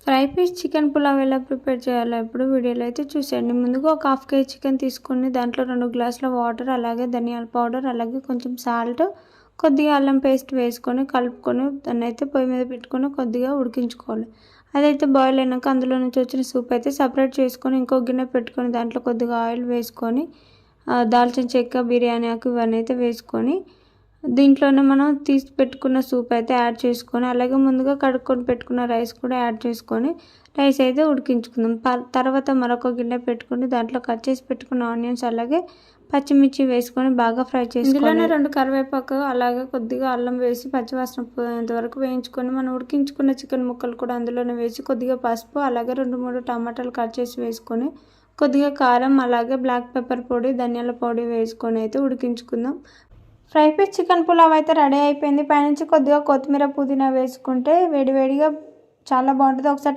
Fry piece chicken pulao ఎలా prepare చేయాలో ఇప్పుడు వీడియోలో అయితే చూసేయండి. ముందుగా ఒక హాఫ్ కేజీ చికెన్ తీసుకొని దాంట్లో 2 గ్లాసుల వాటర్, అలాగే ధనియాల పౌడర్, అలాగే కొంచెం సాల్ట్, కొద్దిగా అల్లం పేస్ట్ వేసుకొని కలుపుకొని దాన్ని అయితే పొయ్యి మీద పెట్టుకొని కొద్దిగా ఉడికించుకోవాలి. అదైతే బాయిల్ అయినాక అందులో నుంచి వచ్చిన సూప్ అయితే సపరేట్ చేసుకొని ఇంకో గిన్నె పెట్టుకొని దాంట్లో కొద్దిగా ఆయిల్ వేసుకొని దాల్చిన చెక్క, బిర్యానీ ఆకు ఇవన్నీ అయితే వేసుకొని దీంట్లోనే మనం తీసి పెట్టుకున్న సూప్ అయితే యాడ్ చేసుకొని, అలాగే ముందుగా కడుక్కొని పెట్టుకున్న రైస్ కూడా యాడ్ చేసుకొని రైస్ అయితే ఉడికించుకుందాం. తర్వాత మరొక గిన్నె పెట్టుకొని దాంట్లో కట్ చేసి పెట్టుకున్న ఆనియన్స్, అలాగే పచ్చిమిర్చి వేసుకొని బాగా ఫ్రై చేసుకోవాలి. ఇందులోనే 2 కరివేపాకు, అలాగే కొద్దిగా అల్లం వేసి పచ్చివాసన పోయేంత వరకు వేయించుకొని మనం ఉడికించుకున్న చికెన్ ముక్కలు కూడా అందులోనే వేసి కొద్దిగా పసుపు, అలాగే 2-3 టమాటాలు కట్ చేసి వేసుకొని కొద్దిగా కారం, అలాగే బ్లాక్ పెప్పర్ పొడి, ధనియాల పొడి వేసుకొని అయితే ఉడికించుకుందాం. ఫ్రై పీస్ చికెన్ పులావ్ అయితే రెడీ అయిపోయింది. పైనుంచి కొద్దిగా కొత్తిమీర, పుదీనా వేసుకుంటే వేడివేడిగా చాలా బాగుంటుంది. ఒకసారి